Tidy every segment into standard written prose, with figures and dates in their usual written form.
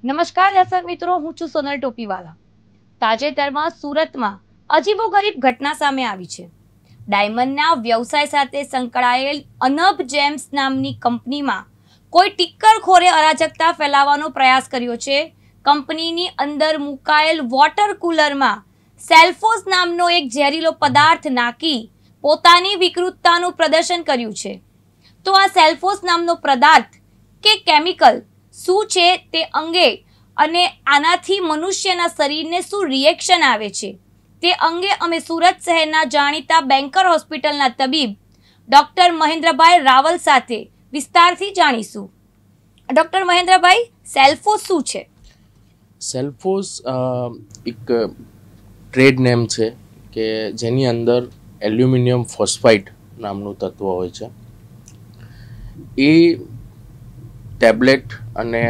નમસ્કાર દર્શક મિત્રો, હું છું સોનલ ટોપીવાલા. તાજેતરમાં સુરતમાં અજીબોગરીબ ઘટના સામે આવી છે. ડાયમંડના વ્યવસાય સાથે સંકળાયેલ અનબ જેમ્સ નામની કંપનીમાં કોઈ ટિક્કરખોરે અરાજકતા ફેલાવવાનો પ્રયાસ કર્યો છે. કંપનીની અંદર મુકાયેલ વોટર કુલરમાં સેલ્ફોસ નામનો એક ઝેરીલો પદાર્થ નાખી પોતાની વિકૃતતાનું પ્રદર્શન કર્યું છે. તો આ સેલ્ફોસ નામનો પદાર્થ કે કેમિકલ શું છે તે અંગે અને આનાથી મનુષ્યના શરીરને શું રિએક્શન આવે છે તે અંગે અમે સુરત શહેરના જાણીતા બેન્કર હોસ્પિટલના તબીબ ડૉક્ટર મહેન્દ્રભાઈ રાવલ સાથે વિસ્તારથી જાણીશું. ડૉક્ટર મહેન્દ્રભાઈ, સેલ્ફોસ શું છે? સેલ્ફોસ એક ટ્રેડ નેમ છે કે જેની અંદર એલ્યુમિનિયમ ફોસ્ફાઇડ નામનું તત્વ હોય છે. એ ટેબ્લેટ અને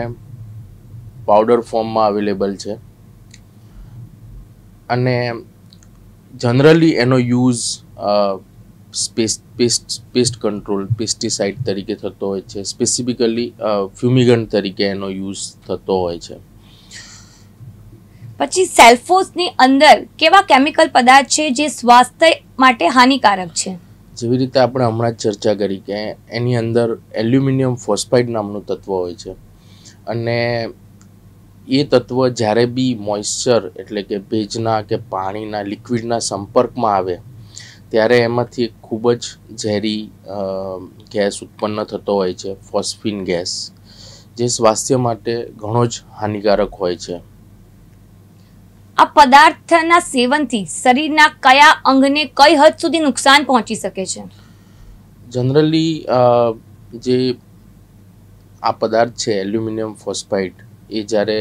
પાવડર ફોર્મમાં અવેલેબલ છે અને જનરલી એનો યુઝ પેસ્ટ કંટ્રોલ પેસ્ટિસાઇડ તરીકે થતો હોય છે. સ્પેસિફિકલી ફ્યુમિગન્ટ તરીકે એનો યુઝ થતો હોય છે. પછી સેલ્ફોસની અંદર કેવા કેમિકલ પદાર્થ છે જે સ્વાસ્થ્ય માટે હાનિકારક છે? જેવી રીતે આપણે હમણાં જ ચર્ચા કરી કે એની અંદર એલ્યુમિનિયમ ફોસ્ફાઇડ નામનું તત્વ હોય છે અને એ તત્વ જ્યારે બી મોઇશ્ચર એટલે કે ભેજના કે પાણીના લિક્વિડના સંપર્કમાં આવે ત્યારે એમાંથી એક ખૂબ જ ઝેરી ગેસ ઉત્પન્ન થતો હોય છે, ફોસ્ફીન ગેસ, જે સ્વાસ્થ્ય માટે ઘણો જ હાનિકારક હોય છે. આ પદાર્થના સેવનથી શરીરના કયા અંગને કઈ હદ સુધી નુકસાન પહોંચી શકે છે? જનરલી જે આ પદાર્થ છે એલ્યુમિનિયમ ફોસ્ફાઇડ, એ જ્યારે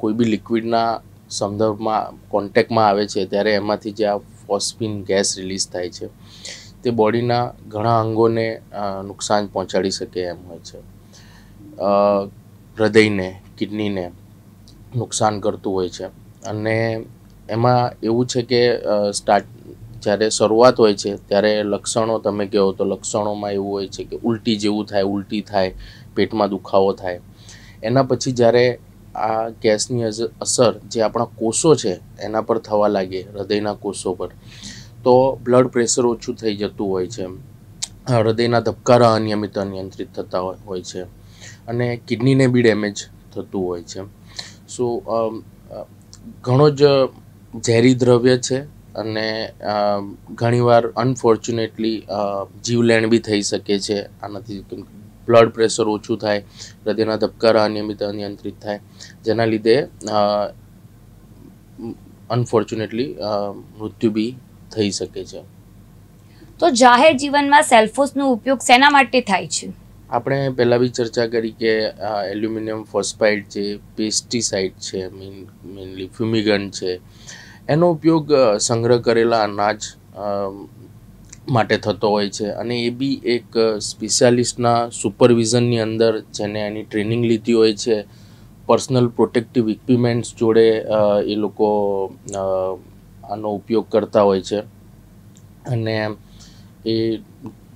કોઈ બી લિક્વિડના સંદર્ભમાં કોન્ટેક્ટમાં આવે છે ત્યારે એમાંથી જે આ ફોસ્ફીન ગેસ રિલીઝ થાય છે તે બોડીના ઘણા અંગોને નુકસાન પહોંચાડી શકે એમ હોય છે. હૃદયને, કિડનીને નુકસાન કરતું હોય છે અને એમાં એવું છે કે જ્યારે શરૂઆત હોય છે ત્યારે લક્ષણો તમે કહો તો લક્ષણોમાં એવું હોય છે કે ઉલટી જેવું થાય, ઉલટી થાય, પેટમાં દુખાવો થાય. એના પછી જ્યારે આ ગેસની અસર જે આપણા કોષો છે એના પર થવા લાગે, હૃદયના કોષો પર, તો બ્લડ પ્રેશર ઓછું થઈ જતું હોય છે, હૃદયના ધબકારા અનિયંત્રિત થતા હોય છે અને કિડનીને બી ડેમેજ થતું હોય છે. સો ઘણો જ ઝેરી દ્રવ્ય છે અને ઘણીવાર અનફોર્ચ્યુનેટલી જીવલેણ બી થઈ શકે છે આનાથી. બ્લડ પ્રેશર ઓછું થાય, હૃદયના ધબકારા અનિયંત્રિત થાય, જેના લીધે અનફોર્ચ્યુનેટલી મૃત્યુ બી થઈ શકે છે. તો જાહેર જીવનમાં સેલ્ફોસનો ઉપયોગ શેના માટે થાય છે? આપણે પહેલાં બી ચર્ચા કરી કે એલ્યુમિનિયમ ફોસ્ફાઇડ જે પેસ્ટિસાઇડ છે, મેઇનલી ફ્યુમિગન્ટ છે, એનો ઉપયોગ સંગ્રહ કરેલા અનાજ માટે થતો હોય છે અને એ બી એક સ્પેશિયાલિસ્ટના સુપરવિઝનની અંદર જેને એની ટ્રેનિંગ લીધી હોય છે, પર્સનલ પ્રોટેક્ટિવ ઇક્વિપમેન્ટ્સ જોડે એ લોકો આનો ઉપયોગ કરતા હોય છે અને એ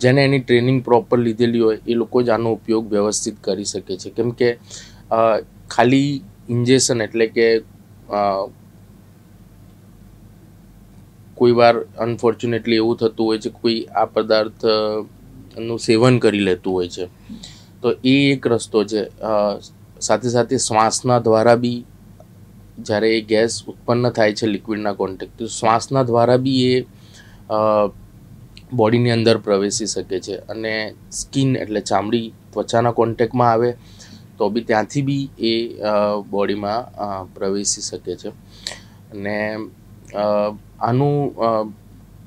જેને એની ટ્રેનિંગ પ્રોપર લીધેલી હોય એ લોકો જ આનો ઉપયોગ વ્યવસ્થિત કરી શકે છે. કેમ કે ખાલી ઇન્જેક્શન એટલે કે કોઈ વાર અનફોર્ચ્યુનેટલી એવું થતું હોય છે કોઈ આ પદાર્થનું સેવન કરી લેતું હોય છે, તો એ એક રસ્તો છે. સાથે સાથે શ્વાસના દ્વારા બી જ્યારે એ ગેસ ઉત્પન્ન થાય છે લિક્વિડના કોન્ટેક્ટ, તો શ્વાસના દ્વારા બી એ બોડીની અંદર પ્રવેશી શકે છે અને સ્કિન એટલે ચામડી, ત્વચાના કોન્ટેક્ટમાં આવે તો બી ત્યાંથી બી એ બોડીમાં પ્રવેશી શકે છે. અને આનું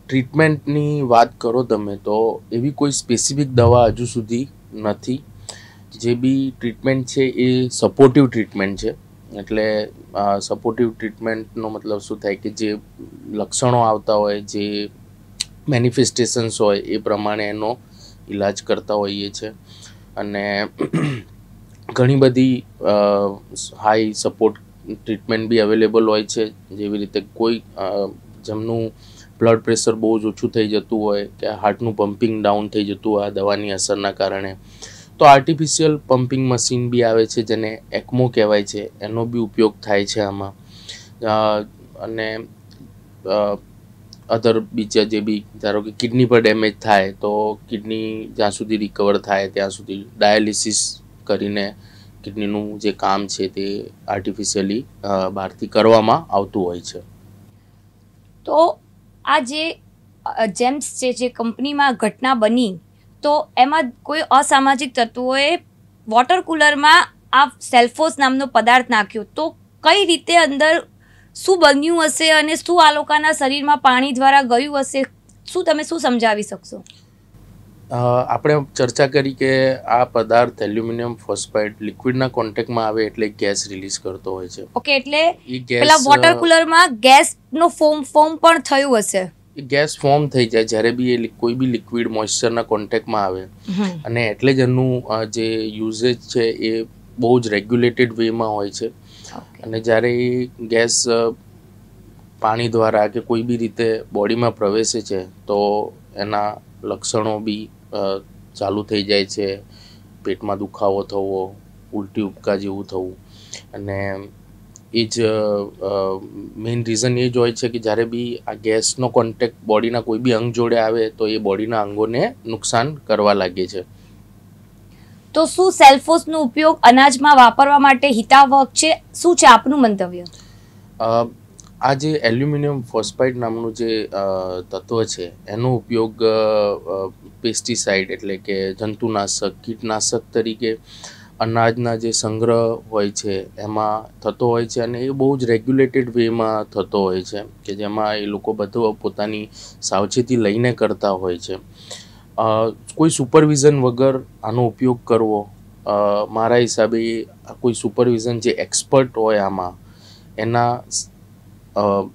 ટ્રીટમેન્ટની વાત કરો તમે તો એવી કોઈ સ્પેસિફિક દવા હજુ સુધી નથી. જે બી ટ્રીટમેન્ટ છે એ સપોર્ટિવ ટ્રીટમેન્ટ છે. એટલે સપોર્ટિવ ટ્રીટમેન્ટનો મતલબ શું થાય કે જે લક્ષણો આવતા હોય, જે મેનિફેસ્ટેશન્સ હોય એ પ્રમાણે એનો ઈલાજ કરતા હોઈએ છીએ અને ઘણી બધી હાઈ સપોર્ટ ટ્રીટમેન્ટ બી અવેલેબલ હોય છે. જેવી રીતે કોઈ જેમનું બ્લડ પ્રેશર બહુ જ ઓછું થઈ જતું હોય કે હાર્ટનું પમ્પિંગ ડાઉન થઈ જતું હોય આ દવાની અસરના કારણે, તો આર્ટિફિશિયલ પમ્પિંગ મશીન બી આવે છે, જેને એક્મો કહેવાય છે, એનો બી ઉપયોગ થાય છે આમાં. અને અધર બીજા જે બી, ધારો કે કિડની પર ડેમેજ થાય તો કિડની જ્યાં સુધી રિકવર થાય ત્યાં સુધી ડાયાલિસિસ કરીને કિડનીનું જે કામ છે તે આર્ટિફિશિયલી બહારથી કરવામાં આવતું હોય છે. તો આ જે જેમ્સ છે, જે કંપનીમાં ઘટના બની, તો એમાં કોઈ અસામાજિક તત્વોએ વોટર કુલરમાં આ સેલ્ફોસ નામનો પદાર્થ નાખ્યો, તો કઈ રીતે અંદર શું બન્યું હશે અને શું આ લોકોના શરીરમાં પાણી દ્વારા ગયું હશે, તમે શું સમજાવી શકશો? આપણે ચર્ચા કરી કે આ પદાર્થ એલ્યુમિનિયમ ફોસ્ફાઇડ લિક્વિડના કોન્ટેક્ટમાં આવે એટલે ગેસ રિલીઝ કરતો હોય છે. ઓકે, એટલે પેલા વોટર કુલરમાં ગેસનો ફોર્મ પણ થયું હશે. ગેસ ફોર્મ થઈ જાય જ્યારે બી એ કોઈ બી લિક્વિડ મોઇશ્ચરના કોન્ટેક્ટમાં આવે, અને એટલે જ એનું જે યુઝેજ છે એ બહુ જ રેગ્યુલેટેડ વેમાં હોય છે. અને જ્યારે એ ગેસ પાણી દ્વારા કે કોઈ બી રીતે બોડીમાં પ્રવેશે છે તો એના લક્ષણો બી ચાલુ થઈ જાય છે. પેટમાં દુખાવો થવો, ઉલટી ઉપકા જેવું થવું, અને એ જ મેઇન રીઝન એ જ હોય છે કે જ્યારે બી આ ગેસનો કોન્ટેક્ટ બોડીના કોઈ બી અંગ જોડે આવે તો એ બોડીના અંગોને નુકસાન કરવા લાગે છે. તો શું સેલ્ફોસનો ઉપયોગ અનાજમાં વાપરવા માટે હિતાવહ છે? શું છે આપનું મંતવ્ય? આ જે એલ્યુમિનિયમ ફોસ્ફાઇડ નામનું જે તત્વ છે એનો ઉપયોગ પેસ્ટિસાઇડ એટલે કે જંતુનાશક, કીટનાશક તરીકે અનાજના જે સંગ્રહ હોય છે એમાં થતો હોય છે, અને એ બહુ જ રેગ્યુલેટેડ વેમાં થતો હોય છે કે જેમાં એ લોકો બધું પોતાની સાવચેતી લઈને કરતા હોય છે. કોઈ સુપરવિઝન વગર આનો ઉપયોગ કરવો, મારા હિસાબે કોઈ સુપરવિઝન જે એક્સપર્ટ હોય આમાં એના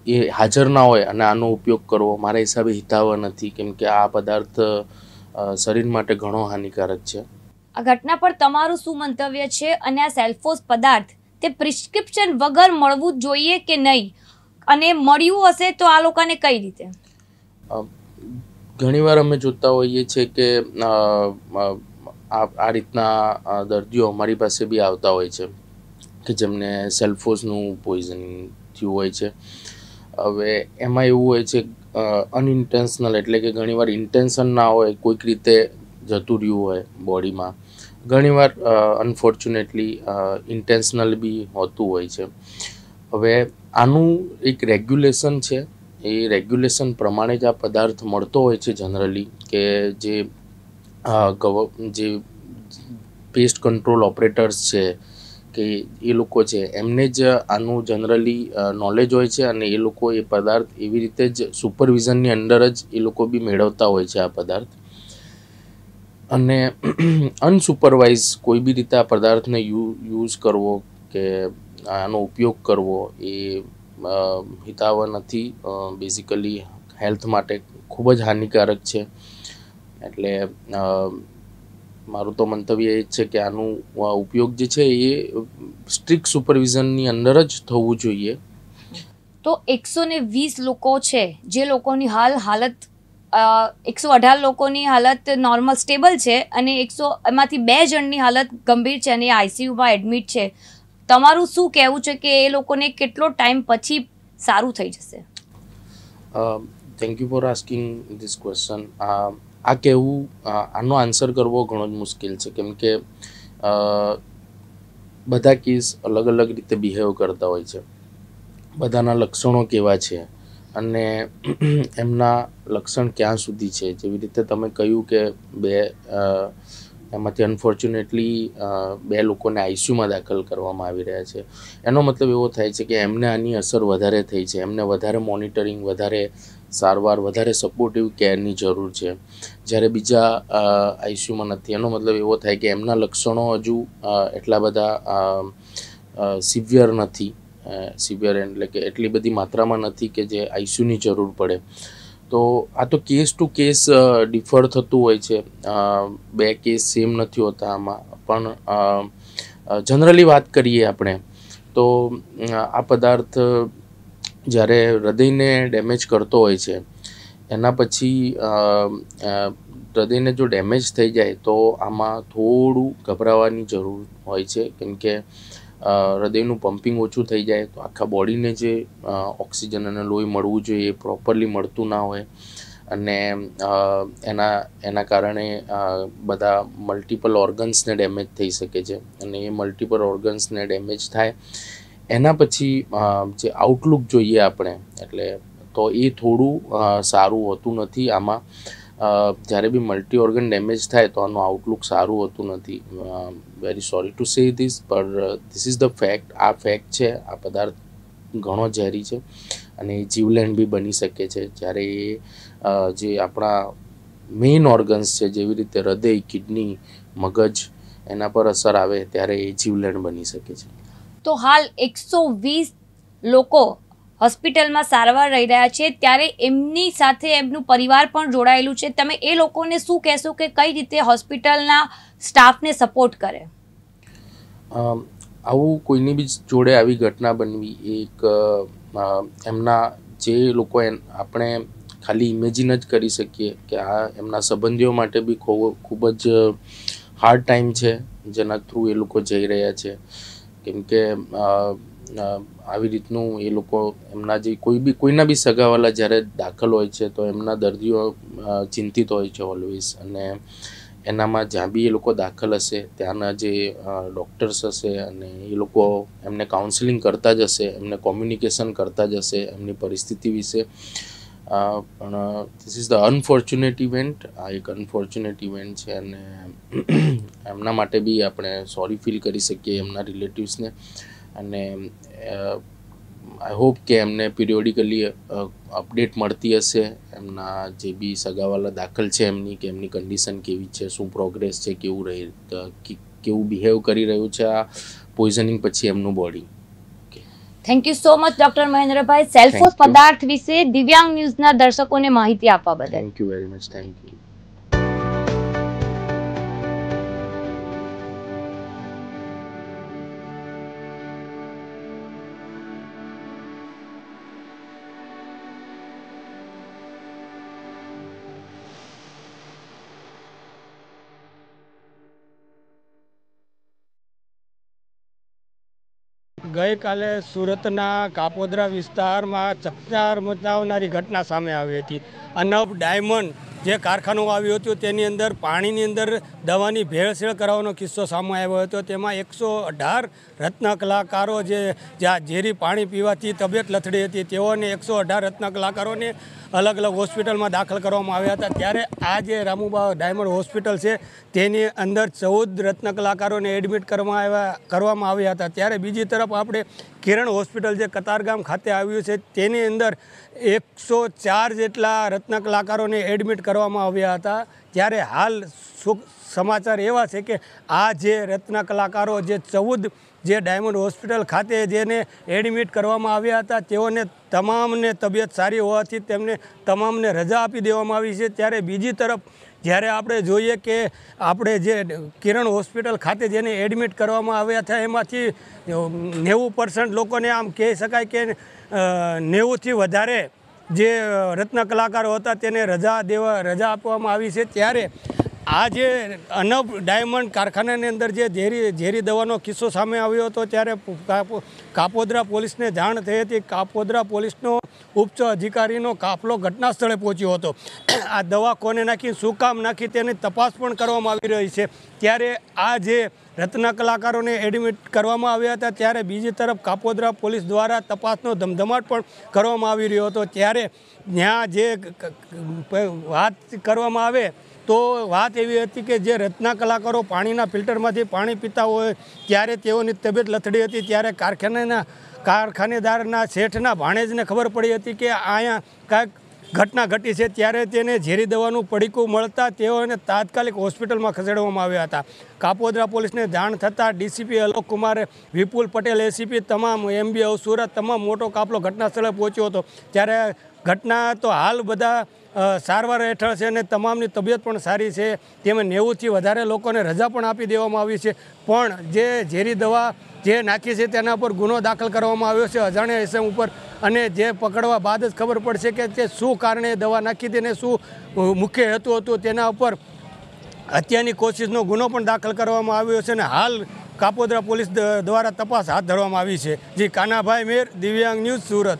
એ હાજર ના હોય અને આનો ઉપયોગ કરવો મારા હિસાબે હિતાવહ નથી, કેમ કે આ પદાર્થ શરીર માટે ઘણો હાનિકારક છે. આ ઘટના પર તમારું શું મંતવ્ય છે? અને આ સેલ્ફોસ પદાર્થ તે પ્રિસ્ક્રિપ્શન વગર મળવું જોઈએ કે નહીં, અને મળ્યું હશે તો આ લોકોને કઈ રીતે? ઘણીવાર અમે જોતા હોઈએ છીએ કે આ રીતના દર્દીઓ અમારી પાસે બી આવતા હોય છે કે જેમને સેલ્ફોસનું પોઈઝનિંગ થયું હોય છે. હવે એમાં એવું હોય છે અનઇન્ટેન્શનલ, એટલે કે ઘણીવાર ઇન્ટેન્શન ના હોય, કોઈક રીતે જતું રહ્યું હોય બોડીમાં. ઘણીવાર અનફોર્ચ્યુનેટલી ઇન્ટેન્શનલ બી હોતું હોય છે. હવે આનું એક રેગ્યુલેશન છે, એ રેગ્યુલેશન પ્રમાણે જ આ પદાર્થ મળતો હોય છે જનરલી, કે જે પેસ્ટ કંટ્રોલ ઓપરેટર્સ છે કે એ લોકો છે એમને જ આનું જનરલી નોલેજ હોય છે, અને એ લોકો એ પદાર્થ એવી રીતે જ સુપરવિઝનની અંડર જ એ લોકો બી મેળવતા હોય છે આ પદાર્થ. અને અનસુપરવાઇઝ કોઈ બી રીતે આ પદાર્થને યુઝ કરવો કે આનો ઉપયોગ કરવો એ હિતાવહ નથી. બેઝિકલી હેલ્થ માટે ખૂબ જ હાનિકારક છે. એટલે મારું તો મંતવ્ય એ જ છે કે આનું ઉપયોગ જે છે એ સ્ટ્રિક્ટ સુપરવિઝનની અંદર જ થવું જોઈએ. તો 120 લોકો છે, જે લોકોની હાલત 118 લોકોની હાલત નોર્મલ સ્ટેબલ છે, અને એમાંથી 2 જણની હાલત ગંભીર છે અને આઈસીયુમાં એડમિટ છે. તમારું શું કહેવું છે કે એ લોકોને કેટલો ટાઈમ પછી સારું થઈ જશે? Thank you for asking this question. આ કહેવું, આનો આન્સર કરવો ઘણો જ મુશ્કેલ છે, કેમ કે બધા કેસ અલગ અલગ રીતે બિહેવ કરતા હોય છે. બધાના લક્ષણો કેવા છે અને એમના લક્ષણ ક્યાં સુધી છે. જેવી રીતે તમે કહ્યું કે એમાંથી અનફોર્ચ્યુનેટલી 2 લોકોને આઈસીયુમાં દાખલ કરવામાં આવી રહ્યા છે. એનો મતલબ એવો થાય છે કે એમને આની અસર વધારે થઈ છે, એમને વધારે મોનિટરિંગ, વધારે સારવાર, વધારે સપોર્ટિવ કેરની જરૂર છે, જ્યારે બીજા આઈસીયુમાં નથી. એનો મતલબ એવો થાય કે એમના લક્ષણો હજુ એટલા બધા સિવિયર નથી, સિવિયર એટલે કે એટલી બધી માત્રામાં નથી કે જે આઈસીયુની જરૂર પડે. તો આ તો કેસ ટુ કેસ ડિફર થતું હોય છે. 2 કેસ સેમ નથી હોતા આમાં. પણ જનરલી વાત કરીએ આપણે તો આ પદાર્થ જ્યારે હૃદયને ડેમેજ કરતો હોય છે એના પછી હૃદયને જો ડેમેજ થઈ જાય તો આમાં થોડું ગભરાવાની જરૂર હોય છે, કેમ કે હૃદયનું પમ્પિંગ ઓછું થઈ જાય તો આખા બોડીને જે ઓક્સિજન અને લોહી મળવું જોઈએ એ પ્રોપરલી મળતું ના હોય, અને એના કારણે બધા મલ્ટિપલ ઓર્ગન્સને ડેમેજ થઈ શકે છે. અને એ મલ્ટિપલ ઓર્ગન્સને ડેમેજ થાય એના પછી જે આઉટલુક જોઈએ આપણે, એટલે તો એ થોડું સારું હોતું નથી. આમાં જ્યારે બી મલ્ટી ઓર્ગન ડેમેજ થાય તો આનું આઉટલુક સારું હોતું નથી. Very sorry to say this, પણ ધીસ ઇઝ ધ ફેક્ટ. આ ફેક્ટ છે. આ પદાર્થ ઘણો ઝેરી છે અને એ જીવલેણ બી બની શકે છે. જ્યારે એ જે આપણા મેઇન ઓર્ગન્સ છે, જેવી રીતે હૃદય, કિડની, મગજ, એના પર અસર આવે ત્યારે એ જીવલેણ બની શકે છે. તો હાલ 120 લોકો હોસ્પિટલમાં સારવાર રહી રહ્યા છે, ત્યારે એમની સાથે એમનું પરિવાર પણ જોડાયેલું છે. તમે એ લોકોને શું કહેશો કે કઈ રીતે હોસ્પિટલના સ્ટાફને સપોર્ટ કરે? આવું કોઈની બી જોડે આવી ઘટના બનવી એક એમના જે લોકો આપણે ખાલી ઇમેજિન જ કરી શકીએ કે આ એમના સંબંધીઓ માટે બી ખૂબ જ હાર્ડ ટાઈમ છે જેના થ્રુ એ લોકો જઈ રહ્યા છે. કેમ કે આવી રીતનું એ લોકો એમના જે કોઈના બી સગાવાલા જ્યારે દાખલ હોય છે તો એમના દર્દીઓ ચિંતિત હોય છે ઓલવેઝ, અને એનામાં જ્યાં બી એ લોકો દાખલ હશે ત્યાંના જે ડૉક્ટર્સ હશે અને એ લોકો એમને કાઉન્સેલિંગ કરતા જ હશે, એમને કોમ્યુનિકેશન કરતા જ હશે એમની પરિસ્થિતિ વિશે. પણ this is the unfortunate event. આ એક અનફોર્ચ્યુનેટ ઇવેન્ટ છે અને એમના માટે બી આપણે સોરી ફીલ કરી શકીએ એમના રિલેટિવ્સને. અને આઈ હોપ કે એમને પીરિયોડિકલી અપડેટ મળતી હશે એમના જે બી સગાવાલા દાખલ છે એમની, કે એમની કન્ડિશન કેવી છે, શું પ્રોગ્રેસ છે, કેવું બિહેવ કરી રહ્યું છે આ પોઈઝનિંગ પછી એમનું body. Thank you so much doctor Mahendrabhai, Celphos પદાર્થ વિશે દિવ્યાંગ ન્યૂઝના દર્શકોને માહિતી આપવા બદલ. Thank you very much. Thank you. ગઈકાલે સુરતના કાપોદ્રા વિસ્તારમાં ચકચાર મચાવનારી ઘટના સામે આવી હતી. અનબ ડાયમંડ જે કારખાનું આવ્યું હતું તેની અંદર પાણીની અંદર દવાની ભેળસેળ કરાવવાનો કિસ્સો સામે આવ્યો હતો. તેમાં 118 રત્ન કલાકારો જ્યાં ઝેરી પાણી પીવાથી તબિયત લથડી હતી તેઓને 118 રત્ન કલાકારોને અલગ અલગ હોસ્પિટલમાં દાખલ કરવામાં આવ્યા હતા. ત્યારે આ જે રામુબા ડાયમંડ હોસ્પિટલ છે તેની અંદર 14 રત્ન કલાકારોને એડમિટ કરવામાં આવ્યા હતા. ત્યારે બીજી તરફ આપણે કિરણ હોસ્પિટલ જે કતારગામ ખાતે આવ્યું છે તેની અંદર 104 જેટલા રત્ન કલાકારોને એડમિટ કરવામાં આવ્યા હતા. ત્યારે હાલ સમાચાર એવા છે કે આ જે રત્ન કલાકારો જે 14 જે ડાયમંડ હોસ્પિટલ ખાતે જેને એડમિટ કરવામાં આવ્યા હતા તેઓને તમામને તબિયત સારી હોવાથી તેમને તમામને રજા આપી દેવામાં આવી છે. ત્યારે બીજી તરફ જ્યારે આપણે જોઈએ કે આપણે જે કિરણ હોસ્પિટલ ખાતે જેને એડમિટ કરવામાં આવ્યા હતા એમાંથી 90% લોકોને આમ કહી શકાય કે 90થી વધારે જે રત્ન કલાકારો હતા તેને રજા આપવામાં આવી છે. ત્યારે આ જે અનબ ડાયમંડ કારખાનાની અંદર જે ઝેરી દવાનો કિસ્સો સામે આવ્યો હતો ત્યારે કાપોદ્રા પોલીસને જાણ થઈ હતી. કાપોદ્રા પોલીસનો ઉચ્ચ અધિકારીનો કાફલો ઘટના સ્થળે પહોંચ્યો હતો. આ દવા કોને નાખી, શું કામ નાખી તેની તપાસ પણ કરવામાં આવી રહી છે. ત્યારે આ જે રત્ન કલાકારોને એડમિટ કરવામાં આવ્યા હતા ત્યારે બીજી તરફ કાપોદ્રા પોલીસ દ્વારા તપાસનો ધમધમાટ પણ કરવામાં આવી રહ્યો હતો. ત્યારે ત્યાં જે વાત કરવામાં આવે તો વાત એવી હતી કે જે રત્ન કલાકારો પાણીના ફિલ્ટરમાંથી પાણી પીતા હોય ત્યારે તેઓની તબિયત લથડી હતી. ત્યારે કારખાનેદારના શેઠના ભાણેજને ખબર પડી હતી કે અહીંયા કાંઈક ઘટના ઘટી છે. ત્યારે તેને ઝેરી દવાનું પડીકું મળતા તેઓને તાત્કાલિક હોસ્પિટલમાં ખસેડવામાં આવ્યા હતા. કાપોદ્રા પોલીસને જાણ થતાં ડીસીપી અલોક કુમાર, વિપુલ પટેલ એસીપી, તમામ એમબી અવસુરા તમામ મોટો કાફલો ઘટના સ્થળે પહોંચ્યો હતો. ત્યારે ઘટના તો હાલ બધા સારવાર હેઠળ છે અને તમામની તબિયત પણ સારી છે. તેમાં 90થી વધારે લોકોને રજા પણ આપી દેવામાં આવી છે. પણ જે ઝેરી દવા જે નાખી છે તેના પર ગુનો દાખલ કરવામાં આવ્યો છે. અજાણ્યા ઇસમ ઉપર અને જે પકડવા બાદ જ ખબર પડશે કે તે શું કારણે દવા નાખી હતી અને શું મુખ્ય હેતુ હતો. તેના ઉપર હત્યાની કોશિશનો ગુનો પણ દાખલ કરવામાં આવ્યો છે અને હાલ કાપોદ્રા પોલીસ દ્વારા તપાસ હાથ ધરવામાં આવી છે. જી કાનાભાઈ મેર, દિવ્યાંગ ન્યૂઝ, સુરત.